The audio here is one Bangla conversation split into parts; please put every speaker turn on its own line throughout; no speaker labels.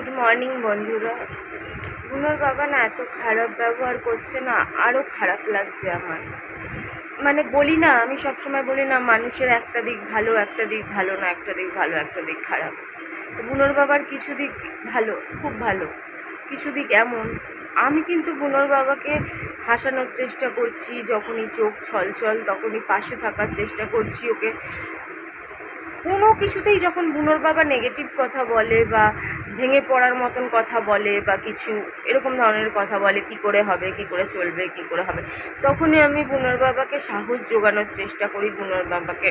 গুড মর্নিং বন্ধুরা। বুনোর বাবা না এত খারাপ ব্যবহার করছে না, আরও খারাপ লাগছে আমার। মানে বলি না, আমি সবসময় বলি না মানুষের একটা দিক ভালো, একটা দিক ভালো না, একটা দিক ভালো, একটা দিক খারাপ। বুনোর বাবার কিছু দিক ভালো, খুব ভালো, কিছু দিক এমন। আমি কিন্তু বুনোর বাবাকে হাসানোর চেষ্টা করছি, যখনই চোখ ছলছল তখনই পাশে থাকার চেষ্টা করছি ওকে। কোনো কিছুতেই যখন বুনোর বাবা নেগেটিভ কথা বলে বা ভেঙে পড়ার মতন কথা বলে বা কিছু এরকম ধরনের কথা বলে, কি করে হবে, কি করে চলবে, কি করে হবে, তখনই আমি বুনোর বাবাকে সাহস জোগানোর চেষ্টা করি। বুনোর বাবাকে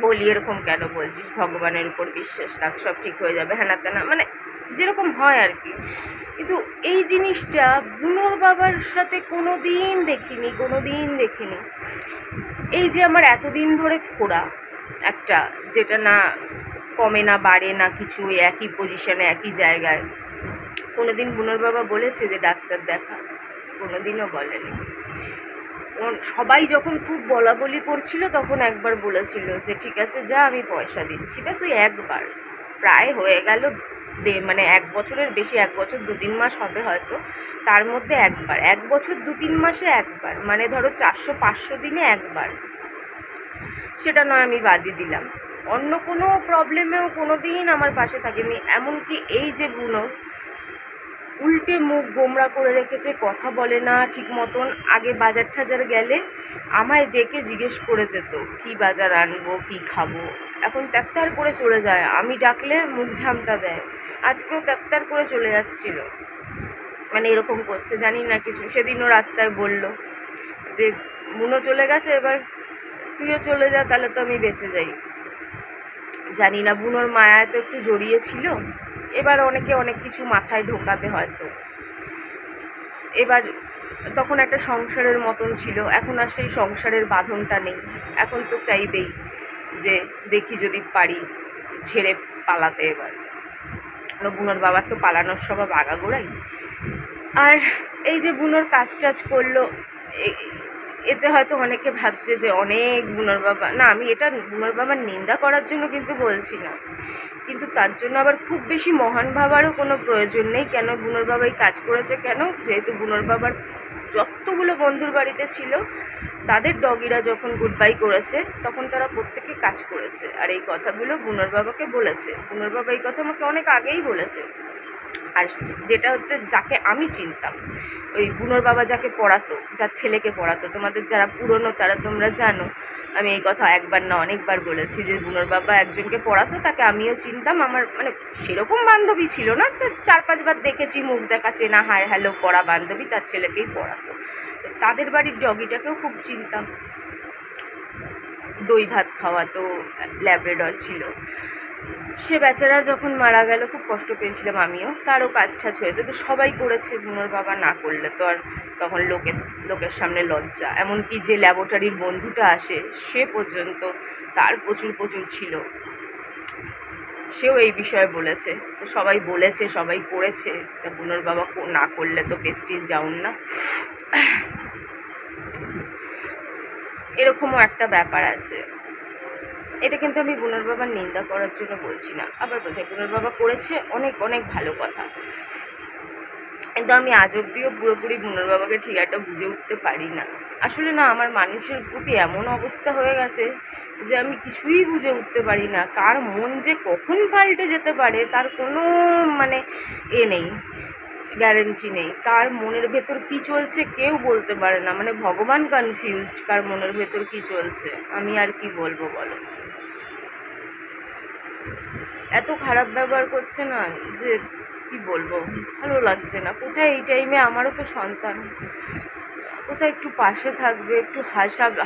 বলি, এরকম কেন বলছিস, ভগবানের উপর বিশ্বাস রাখ, সব ঠিক হয়ে যাবে, হ্যানা তেনা, মানে যেরকম হয় আর কি। কিন্তু এই জিনিসটা বুনোর বাবার সাথে কোনো দিন দেখিনি। এই যে আমার এতদিন ধরে খোড়া একটা, যেটা না কমে না বাড়ে না কিছু, একই পজিশনে একই জায়গায়। কোনো দিন বুনোর বাবা বলেছে যে ডাক্তার দেখা? কোনো দিনও বলেনি। সবাই যখন খুব বলাবলি করছিল তখন একবার বলেছিল যে ঠিক আছে যা, আমি পয়সা দিচ্ছি, ব্যাস ওই একবার। প্রায় হয়ে গেল মানে 1 বছরের বেশি, 1 বছর 2-3 মাস হবে হয়তো, তার মধ্যে একবার, 1 বছর 2-3 মাসে একবার, মানে ধরো 400-500 দিনে একবার। সেটা নয় আমি বাদই দিলাম, অন্য কোনো প্রবলেমেও কোনো দিন আমার পাশে থাকেনি। এমনকি এই যে বুনো উল্টে মুখ গোমরা করে রেখেছে, কথা বলে না ঠিক মতন। আগে বাজার টাজার গেলে আমায় ডেকে জিজ্ঞেস করে যেত কী বাজার আনবো, কী খাবো। এখন ত্যাক্তার করে চলে যায়, আমি ডাকলে মুখ ঝামটা দেয়। আজকেও ত্যাক্তার করে চলে যাচ্ছিল, মানে এরকম করছে, জানি না কিছু। সেদিনও রাস্তায় বলল যে বুনো চলে গেছে, এবার তুইও চলে যা, তাহলে তো আমি বেঁচে যাই। জানি না, বুনোর মায়া তো একটু জড়িয়েছিল। এবার অনেকে অনেক কিছু মাথায় ঢোকাবে হয়তো। এবার তখন একটা সংসারের মতন ছিল, এখন আর সেই সংসারের বাঁধনটা নেই। এখন তো চাইবেই যে দেখি যদি পারি ছেড়ে পালাতে। এবার বুনোর বাবার তো পালানোর স্বভাব আগাগোড়াই। আর এই যে বুনোর কাজ টাজ করলো, এতে হয়তো অনেকে ভাবছে যে অনেক বুনোর বাবা, না আমি এটা বুনোর বাবার নিন্দা করার জন্য কিন্তু বলছি না, কিন্তু তার জন্য আবার খুব বেশি মহান ভাবারও কোনো প্রয়োজন নেই। কেন বুনোর বাবা এই কাজ করেছে, কেন? যেহেতু বুনোর বাবার যতগুলো বন্ধুর বাড়িতে ছিল তাদের ডগিরা যখন গুড বাই করেছে তখন তারা প্রত্যেকে কাজ করেছে, আর এই কথাগুলো বুনোর বাবাকে বলেছে। বুনোর বাবা এই কথা আমাকে অনেক আগেই বলেছে। আর যেটা হচ্ছে, যাকে আমি চিনতাম, ওই বুনোর বাবা যাকে পড়াতো, যার ছেলেকে পড়াতো, তোমাদের যারা পুরনো তারা তোমরা জানো, আমি এই কথা একবার না অনেকবার বলেছি যে বুনোর বাবা একজনকে পড়াতো, তাকে আমিও চিনতাম। আমার মানে সেরকম বান্ধবী ছিল না, তো 4-5 বার দেখেছি, মুখ দেখা চেনা, হাই হ্যালো পড়া বান্ধবী, তার ছেলেকেই পড়াতো। তাদের বাড়ির ডগিটাকেও খুব চিনতাম, দই ভাত খাওয়াতো, ল্যাব্রাডর ছিল। সে বেচারা যখন মারা গেল খুব কষ্ট পেয়েছিলাম আমিও। তারও কাজ টাজ হয়েছে, তো সবাই করেছে, বুনোর বাবা না করলে তো আর তখন লোকের সামনে লজ্জা। এমনকি যে ল্যাবরেটরির বন্ধুটা আসে সে পর্যন্ত তার প্রচুর ছিল, সেও এই বিষয়ে বলেছে। তো সবাই বলেছে, সবাই করেছে, তা বুনোর বাবা না করলে তো প্রেস্টিজ ডাউন না? এরকমও একটা ব্যাপার আছে। এটা কিন্তু আমি বুনোর বাবার নিন্দা করার জন্য বলছি না, আবার বলছি বুনোর বাবা করেছে অনেক ভালো কথা। কিন্তু আমি আজ অব্দিও পুরোপুরি বুনোর বাবাকে ঠিক একটা বুঝে উঠতে পারি না। আসলে না, আমার মানুষের প্রতি এমন অবস্থা হয়ে গেছে যে আমি কিছুই বুঝে উঠতে পারি না। কার মন যে কখন পাল্টে যেতে পারে তার কোনো মানে নেই, গ্যারেন্টি নেই। কার মনের ভেতর কী চলছে কেউ বলতে পারে না, মানে ভগবান কনফিউজড কার মনের ভেতর কী চলছে। আমি আর কি বলবো বলো? এত খারাপ ব্যবহার করছে না যে কি বলবো, ভালো লাগছে না। কোথায় এই টাইমে, আমারও তো সন্তান, কোথায় একটু পাশে থাকবে, একটু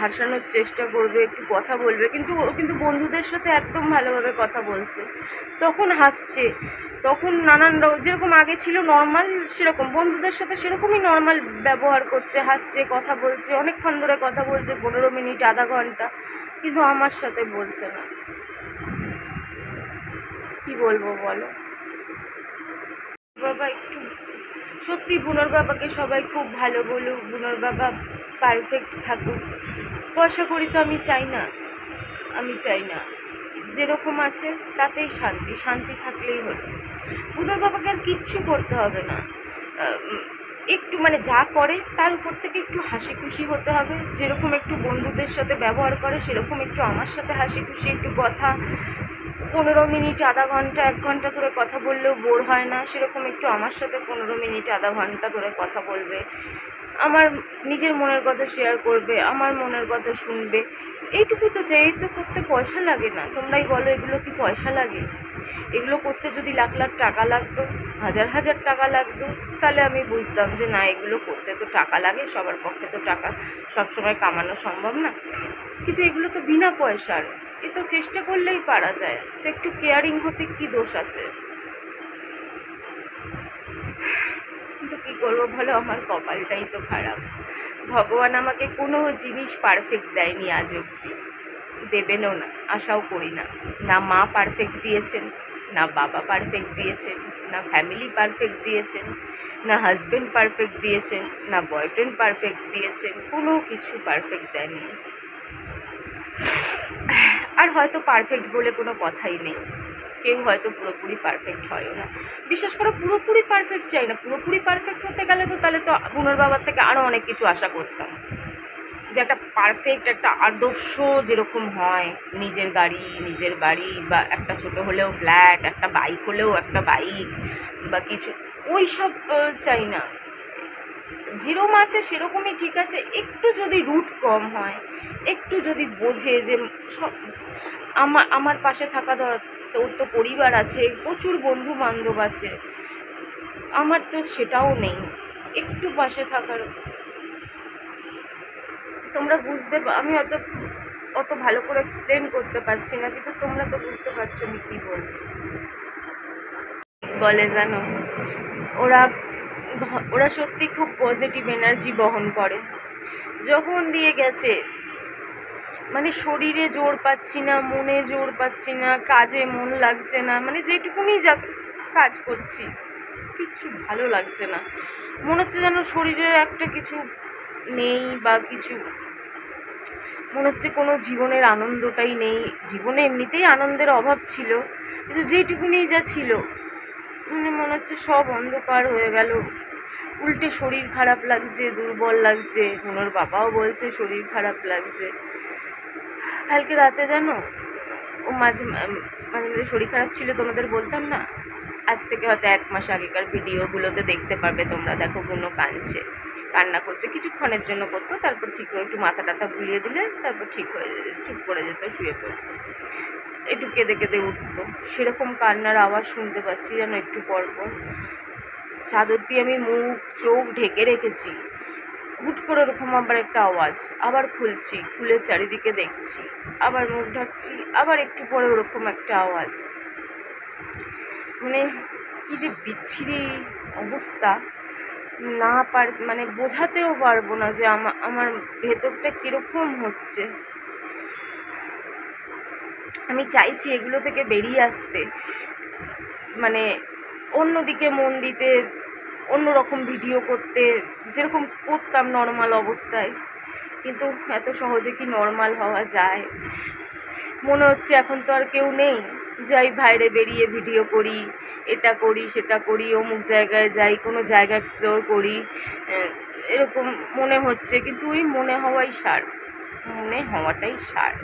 হাসানোর চেষ্টা করবে, একটু কথা বলবে, কিন্তু বন্ধুদের সাথে একদম ভালোভাবে কথা বলছে, তখন হাসছে, তখন নানান যেরকম আগে ছিল নর্মাল, সেরকম বন্ধুদের সাথে সেরকমই নর্মাল ব্যবহার করছে, হাসছে, কথা বলছে, অনেকক্ষণ ধরে কথা বলছে, 15 মিনিট, আধা ঘন্টা, কিন্তু আমার সাথে বলছে না। কি বলবো বলো? বাবা একটু সত্যি বুনোর বাবাকে সবাই খুব ভালো বলুক, বুনোর বাবা পারফেক্ট থাকুক, পয়সা করি তো আমি চাই না, যেরকম আছে তাতেই শান্তি থাকলেই হলো। বুনোর বাবাকে আর কিচ্ছু করতে হবে না, একটু মানে যা করে তার উপর থেকে একটু হাসি খুশি হতে হবে। যেরকম একটু বন্ধুদের সাথে ব্যবহার করে সেরকম একটু আমার সাথে হাসি খুশি, একটু কথা 15 মিনিট, আধা ঘন্টা, 1 ঘন্টা ধরে কথা বললেও বোর হয় না, সেরকম একটু আমার সাথে 15 মিনিট, আধা ঘন্টা ধরে কথা বলবে, আমার নিজের মনের কথা শেয়ার করবে, আমার মনের কথা শুনবে। এইটুকু তো চাই। এই তো করতে পয়সা লাগে না, তোমরাই বলো এগুলো কি পয়সা লাগে? এগুলো করতে যদি লাখ লাখ টাকা লাগতো, হাজার হাজার টাকা লাগতো, তাহলে আমি বুঝতাম যে না, এগুলো করতে তো টাকা লাগে, সবার পক্ষে তো টাকা সবসময় কামানো সম্ভব না। কিন্তু এগুলো তো বিনা পয়সার, এ তো চেষ্টা করলেই পারা যায়। তো একটু কেয়ারিং হতে কি দোষ আছে? কিন্তু কী করবো বলো, আমার কপালটাই তো খারাপ। ভগবান আমাকে কোনো জিনিস পারফেক্ট দেয়নি আজ অবধি, দেবেনও না, আশাও করি না। না মা পারফেক্ট দিয়েছেন, না বাবা পারফেক্ট দিয়েছেন, না ফ্যামিলি পারফেক্ট দিয়েছেন, না হাজব্যান্ড পারফেক্ট দিয়েছেন, না বয়ফ্রেন্ড পারফেক্ট দিয়েছেন, কোনো কিছু পারফেক্ট দেয়নি। আর হয়তো পারফেক্ট বলে কোনো কথাই নেই, কেউ হয়তো পুরোপুরি পারফেক্ট হয়ও না। বিশেষ করে পুরোপুরি পারফেক্ট চাই না, পুরোপুরি পারফেক্ট হতে গেলে তো তাহলে তো বুনোর বাবার থেকে আরও অনেক কিছু আশা করতাম, যে একটা পারফেক্ট একটা আদর্শ যেরকম হয়, নিজের গাড়ি, নিজের বাড়ি, বা একটা ছোট হলেও ফ্ল্যাট, একটা বাইক হলেও একটা বাইক বা কিছু, ওই সব চাই না। যেরকম আছে সেরকমই ঠিক আছে, একটু যদি রুট কম হয়, একটু যদি বোঝে যে সব আমার পাশে থাকা ওর তো পরিবার আছে, প্রচুর বন্ধু বান্ধব আছে, আমার তো সেটাও নেই, একটু পাশে থাকার। তোমরা বুঝতে, আমি অত ভালো করে এক্সপ্লেন করতে পারছি না, কিন্তু তোমরা তো বুঝতে পারছো আমি কী বলছি। বলে জানো, ওরা সত্যি খুব পজিটিভ এনার্জি বহন করে। যখন দিয়ে গেছে, মানে শরীরে জোর পাচ্ছি না, মনে জোর পাচ্ছি না, কাজে মন লাগছে না, মানে যেটুকুনি যা কাজ করছি কিচ্ছু ভালো লাগছে না, মনে হচ্ছে যেন শরীরের একটা কিছু নেই বা কিছু, মনে হচ্ছে কোনো জীবনের আনন্দটাই নেই। জীবনে এমনিতেই আনন্দের অভাব ছিল, কিন্তু যেটুকুনি যা ছিল মানে মনে হচ্ছে সব অন্ধকার হয়ে গেল। উল্টে শরীর খারাপ লাগছে, দুর্বল লাগছে, বুনোর বাবাও বলছে শরীর খারাপ লাগছে। কালকে রাতে জানো, ও মাঝে মাঝে শরীর খারাপ ছিল, তোমাদের বলতাম না, আজ থেকে হয়তো 1 মাস আগেকার ভিডিওগুলোতে দেখতে পারবে তোমরা। দেখো বুনো কাঁদছে, কান্না করছে, কিছুক্ষণের জন্য করতো, তারপর ঠিক হয়ে একটু মাথা টাথা বুলিয়ে দিলে তারপর ঠিক হয়ে যেত, চুপ করে যেত, শুয়ে পড়তো, একটু কেঁদে কেঁদে উঠতো। সেরকম কান্নার আওয়াজ শুনতে পাচ্ছি যেন একটু পর পর। চাদর দিয়ে আমি মুখ চোখ ঢেকে রেখেছি, হুট করে ওরকম আবার একটা আওয়াজ, আবার খুলছি, খুলে চারিদিকে দেখছি, আবার মুখ ঢাকছি, আবার একটু পরে ওরকম একটা আওয়াজ। মানে কি যে বিচ্ছিরি অবস্থা, না মানে বোঝাতেও পারবো না যে আমার ভেতরটা কীরকম হচ্ছে। আমি চাইছি এগুলো থেকে বেরিয়ে আসতে, মানে অন্যদিকে মন দিতে, অন্যরকম ভিডিও করতে, যেরকম করতাম নর্মাল অবস্থায়, কিন্তু এত সহজে কি নর্মাল হওয়া যায়? মনে হচ্ছে এখন তো আর কেউ নেই, যাই বাইরে বেরিয়ে ভিডিও করি, এটা করি সেটা করি, অমুক জায়গায় যাই, কোনো জায়গা এক্সপ্লোর করি, এরকম মনে হচ্ছে। কিন্তু ওই মনে হওয়াই সার, মনে হওয়াটাই সার।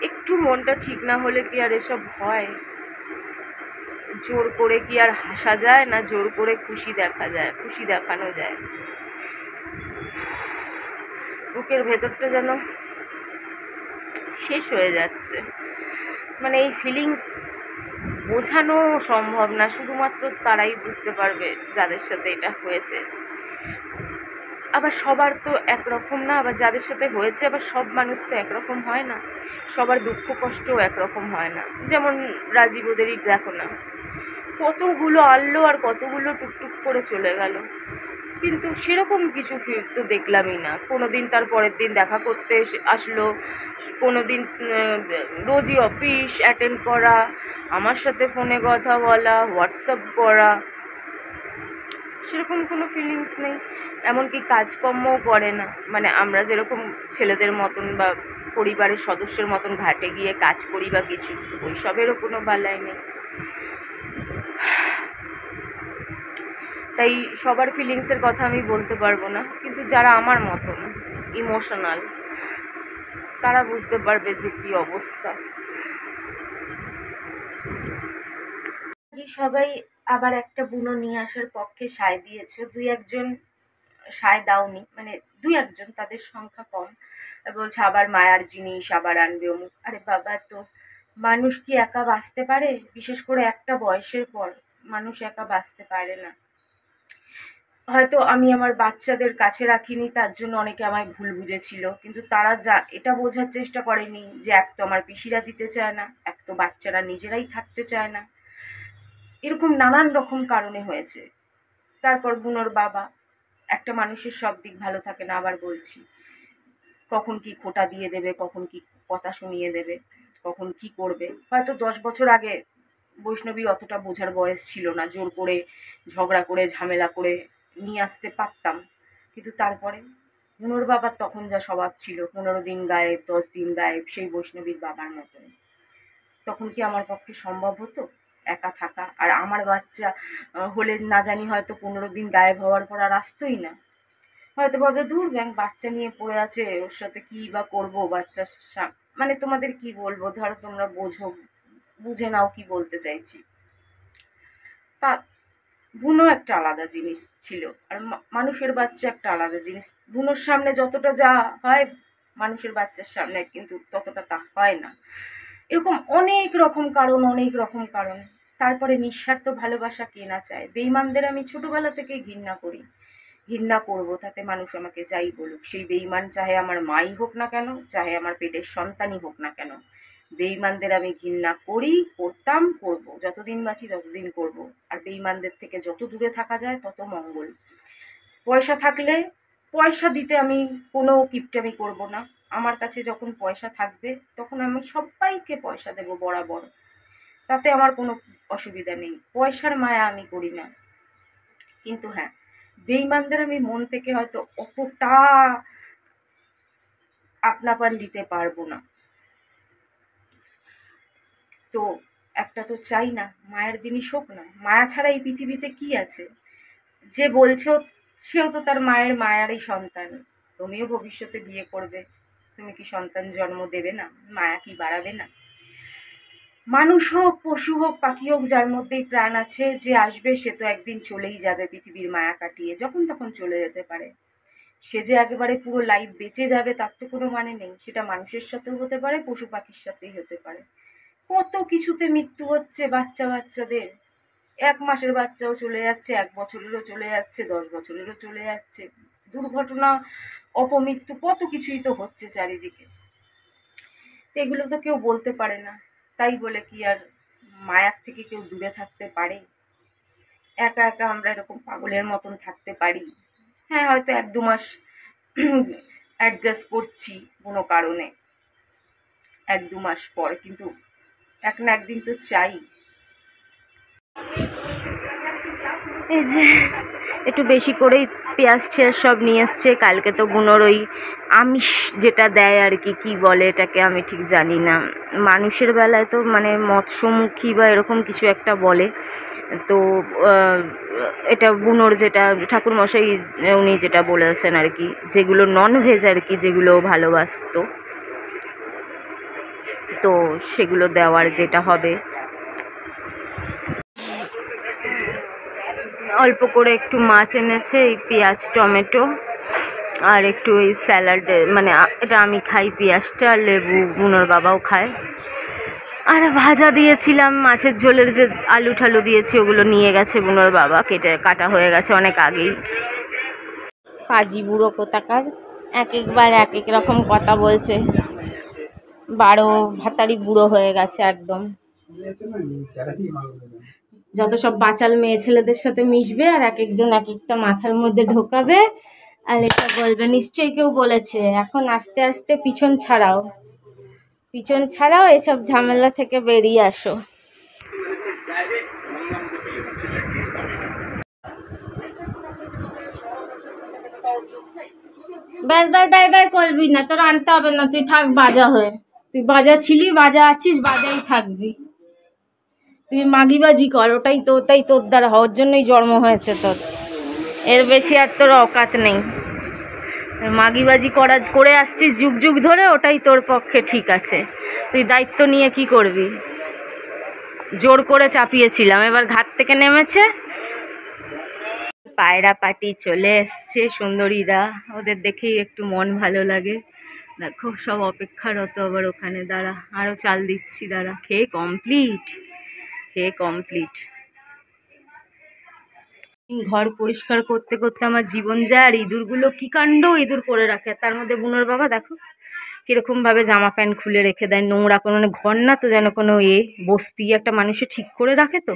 একটু মনটা ঠিক না হলে কি আর এসব হয়? জোর করে কি আর হাসা যায়, না জোর করে খুশি দেখানো যায়? বুকের ভেতরটা যেন শেষ হয়ে যাচ্ছে। মানে এই ফিলিংস বোঝানো সম্ভব না, শুধুমাত্র তারাই বুঝতে পারবে যাদের সাথে এটা হয়েছে। আবার সবার তো একরকম না, আবার যাদের সাথে হয়েছে আবার সব মানুষ তো একরকম হয় না, সবার দুঃখ কষ্টও একরকম হয় না। যেমন রাজীব ওদেরই দেখো না, কতগুলো আনলো আর কতগুলো টুকটুক করে চলে গেল, কিন্তু সেরকম কিছু তো দেখলামই না। কোনো দিন তার পরের দিন দেখা করতে আসলো, কোনো দিন রোজই অফিস অ্যাটেন্ড করা, আমার সাথে ফোনে কথা বলা, হোয়াটসঅ্যাপ করা, সেরকম কোনো ফিলিংস নেই। এমনকি কাজকর্মও করে না, মানে আমরা যেরকম ছেলেদের মতন বা পরিবারের সদস্যের মতন ঘাটে গিয়ে কাজ করি বা কিছু, ওইসবেরও কোনো বালাই নেই। তাই সবার ফিলিংসের কথা আমি বলতে পারবো না, কিন্তু যারা আমার মতন ইমোশনাল তারা বুঝতে পারবে যে কী অবস্থা। সবাই আবার একটা বুনো নিয়ে আসার পক্ষে সায় দিয়েছে, দুই একজন সায় দাওনি, মানে দুই একজন, তাদের সংখ্যা কম। বলছে আবার মায়ার জিনিস আবার আনবে অমুক। আরে বাবা, তো মানুষ কি একা বাঁচতে পারে? বিশেষ করে একটা বয়সের পর মানুষ একা বাঁচতে পারে না। হয়তো আমি আমার বাচ্চাদের কাছে রাখিনি, তার জন্য অনেকে আমায় ভুল বুঝেছিল, কিন্তু তারা এটা বোঝার চেষ্টা করেনি যে এক তো আমার পিসিরা দিতে চায় না, এক তো বাচ্চারা নিজেরাই থাকতে চায় না, এরকম নানান রকম কারণে হয়েছে। তারপর বুনোর বাবা, একটা মানুষের সব দিক ভালো থাকে না, আবার বলছি, কখন কি খোঁটা দিয়ে দেবে, কখন কি কথা শুনিয়ে দেবে, কখন কি করবে। হয়তো 10 বছর আগে বৈষ্ণবীর অতটা বোঝার বয়স ছিল না, জোর করে ঝগড়া করে ঝামেলা করে নিয়ে আসতে পারতাম, কিন্তু তারপরে বুনোর বাবার তখন যা স্বভাব ছিল, 15 দিন গায়েব, 10 দিন গায়েব, সেই বৈষ্ণবীর বাবার মতন। তখন কি আমার পক্ষে সম্ভব হতো একা থাকা? আর আমার বাচ্চা হলে না জানি হয়তো 15 দিন গায়েব হওয়ার পর আর আসতোই না। হয়তো ভাবতে দূর ব্যাংক বাচ্চা নিয়ে পড়ে আছে, ওর সাথে কি বা করবো, বাচ্চার মানে তোমাদের কি বলবো, ধরো তোমরা বুঝে নাও কি বলতে চাইছি। বুনো একটা আলাদা জিনিস ছিল, আর মানুষের বাচ্চা একটা আলাদা জিনিস। বুনোর সামনে যতটা যা হয় মানুষের বাচ্চার সামনে কিন্তু ততটা তা হয় না। এরকম অনেক রকম কারণ। তারপরে নিঃস্বার্থ ভালোবাসা কে না চায়? বেঈমানদের আমি ছোটবেলা থেকে ঘৃণা করি, ঘৃণা করবো, তাতে মানুষ আমাকে যাই বলুক। সেই বেঈমান চাহে আমার মাই হোক না কেন, চাহে আমার পেটের সন্তানই হোক না কেন, বেঈমানদের আমি ঘৃণা করি, করতাম, করবো, যতদিন বাঁচি ততদিন করবো। আর বেঈমানদের থেকে যত দূরে থাকা যায় তত মঙ্গল। পয়সা থাকলে পয়সা দিতে আমি কোনো কিপটামি করব না। আমার কাছে যখন পয়সা থাকবে তখন আমি সবাইকে পয়সা দেব বরাবর, তাতে আমার কোনো অসুবিধা নেই, পয়সার মায়া আমি করি না। কিন্তু হ্যাঁ, বেঈমানদের আমি মন থেকে হয়তো অতটা আপনাপান দিতে পারবো না। তো একটা তো চাই না মায়ের জিনিস হোক না। মায়া ছাড়া এই পৃথিবীতে কি আছে? যে বলছো সেও তো তার মায়ের মায়ারই সন্তান। তুমিও ভবিষ্যতে বিয়ে করবে, তুমি কি সন্তান জন্ম দেবে না? মায়া কি বাড়াবে না? মানুষ হোক, পশু হোক, পাখি হোক, যার মধ্যেই প্রাণ আছে, যে আসবে সে তো একদিন চলেই যাবে পৃথিবীর মায়া কাটিয়ে, যখন তখন চলে যেতে পারে। সে যে একেবারে পুরো লাইফ বেঁচে যাবে তার তো কোনো মানে নেই। সেটা মানুষের সাথেও হতে পারে, পশু পাখির সাথেই হতে পারে। কত কিছুতে মৃত্যু হচ্ছে বাচ্চাদের। 1 মাসের বাচ্চাও চলে যাচ্ছে, 1 বছরেরও চলে যাচ্ছে, 10 বছরেরও চলে যাচ্ছে। দুর্ঘটনা, অপমৃত্যু, কত কিছুই তো হচ্ছে চারিদিকে। তো এগুলো তো কেউ বলতে পারে না। তাই বলে কি আর মায়ার থেকে কেউ দূরে থাকতে পারে? একা একা আমরা এরকম পাগলের মতন থাকতে পারি? হ্যাঁ, হয়তো 1-2 মাস অ্যাডজাস্ট করছি কোনো কারণে, 1-2 মাস পর, কিন্তু এক না একদিন তো চাই। এই যে একটু বেশি করেই পেঁয়াজ ঠেয়াজ সব নিয়ে এসছে। কালকে তো বুনোর ওই আমিষ যেটা দেয় আর কি, কী বলে এটাকে আমি ঠিক জানি না, মানুষের বেলায় তো মানে মৎস্যমুখী বা এরকম কিছু একটা বলে। তো এটা বুনোর যেটা ঠাকুরমশাই উনি যেটা বলেছেন আর কি, যেগুলো ননভেজ আর কি, যেগুলো ভালোবাসতো, তো সেগুলো দেওয়ার যেটা হবে। অল্প করে একটু মাছ এনেছে, এই পেঁয়াজ টমেটো আর একটু এই স্যালাড, মানে এটা আমি খাই পেঁয়াজটা, লেবু বুনোর বাবাও খায়। আর ভাজা দিয়েছিলাম মাছের ঝোলের, যে আলু ঠালু দিয়েছি ওগুলো নিয়ে গেছে বুনোর বাবা, কাটা হয়ে গেছে অনেক আগেই। পাজি বুড়ো কোথাকার, একবার এক এক রকম কথা বলছে, 12 ভাতারি বুড়ো হয়ে গেছে একদম। যত সব বাচাল মেয়ে ছেলেদের সাথে মিশবে আর এক একজন এক একটা মাথার মধ্যে ঢোকাবে, আর এটা বলবে নিশ্চয়ই কেউ বলেছে। এখন আস্তে আস্তে পিছন ছাড়াও এসব ঝামেলা থেকে বেরিয়ে আসো। ব্যাস করবি না, তোর আনতে হবে না, তুই থাক বাজা হয়ে। তুই বাজা ছিলি, বাজা আছিস, বাজাই থাকবি। তুই মাগিবাজি কর, ওটাই তোর দ্বারা হওয়ার জন্যই জন্ম হয়েছে তোর। এর বেশি আর তোর অকাত নেই। মাগিবাজি করে আসছিস যুগ যুগ ধরে, ওটাই তোর পক্ষে ঠিক আছে। তুই দায়িত্ব নিয়ে কি করবি? জোর করে চাপিয়েছিলাম, এবার ঘাট থেকে নেমেছে। পায়রা পাটি চলে এসছে, সুন্দরীরা, ওদের দেখেই একটু মন ভালো লাগে। দেখো সব অপেক্ষারত, আবার ওখানে দাঁড়া, আরও চাল দিচ্ছি, দাঁড়া। খেয়ে কমপ্লিট। ঘর পরিষ্কার করতে করতে আমার জীবন যায়, আর ইঁদুরগুলো কি কাণ্ড ইঁদুর করে রাখে। তার মধ্যে বুনোর বাবা দেখো কিরকম ভাবে জামা প্যান্ট খুলে রেখে দেয়, নোংরা কোনো, মানে ঘর না তো যেন কোনো বস্তি একটা মানুষে ঠিক করে রাখে। তো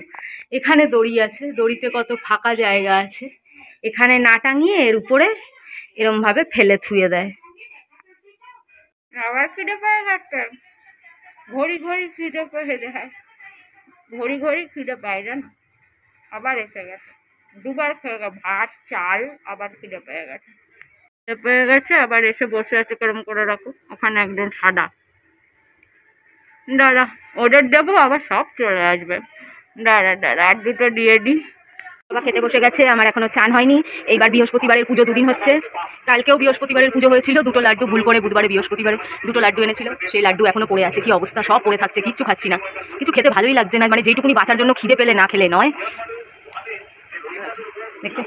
এখানে দড়ি আছে, দড়িতে কত ফাঁকা জায়গা আছে, এখানে না টাঙিয়ে এর উপরে এরম ভাবে ফেলে থুয়ে দেয়। আবার খিদে পেয়ে গেছে, ঘড়ি খিদে পেয়ে যায়, ঘড়ি খিদে পায় জানো। আবার এসে গেছে, দুবার খেয়ে গেছে ভাত চাল, আবার খিদে পেয়ে গেছে, আবার এসে বসে আছে কেরম করে রাখো। ওখানে একদম সাদা, দাঁড়া ওদের দেবো, আবার সব চলে আসবে। দাঁড়া আর দুটো দিয়ে দিই। বাবা খেতে বসে গেছে, আমার এখনো চান হয়নি। এইবার বৃহস্পতিবারের পুজো 2 দিন হচ্ছে। কালকেও বৃহস্পতিবারের পুজো হয়েছিল, 2টো লাড্ডু ভুল করে বুধবারে বৃহস্পতিবারে 2টো লাড্ডু এনেছিল, সেই লাড্ডু এখনো পড়ে আছে। কি অবস্থা, সব পড়ে থাকছে, কিচ্ছু খাচ্ছি না, কিছু খেতে ভালোই লাগছে না। মানে যেটুকুনি বাঁচার জন্য খিদে পেলে না খেলে নয়। দেখো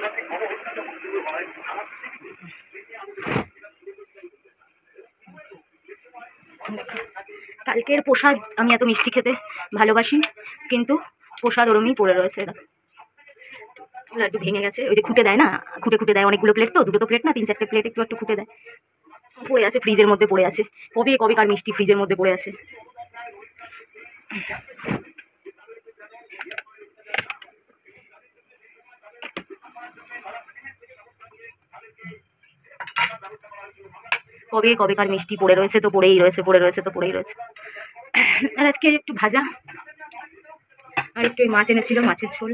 কালকের প্রসাদ, আমি এত মিষ্টি খেতে ভালোবাসি, কিন্তু প্রসাদ ওরমই পড়ে রয়েছে। লাড্ডু ভেঙে গেছে, ওই যে খুঁটে দেয় না, খুঁটে দেয় অনেকগুলো প্লেট, তো 2টো তো প্লেট না, 3-4টে প্লেট একটু খুঁটে দেয়, পড়ে আছে ফ্রিজের মধ্যে পড়ে আছে। কবে কার মিষ্টি ফ্রিজের মধ্যে পড়ে আছে। কবে কার মিষ্টি পড়ে রয়েছে, তো পড়েই রয়েছে। আর আজকে একটু ভাজা, আর একটু মাছ এনেছিল, মাছের ঝোল,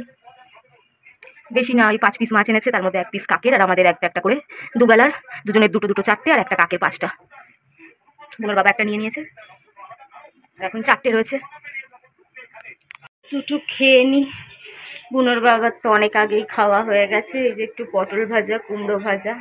বেশি না, ওই 5 পিস মাছ এনেছে, তার মধ্যে 1 পিস কাকের, আর আমাদের একটা করে দুবেলার, দুজনের দুটো 4টে, আর একটা কাকের 5টা। বুনোর বাবা একটা নিয়ে নিয়েছে, আর এখন 4টে রয়েছে। একটু খেয়ে নি। বুনোর বাবার তো অনেক আগেই খাওয়া হয়ে গেছে। এই যে একটু পটল ভাজা, কুমড়ো ভাজা,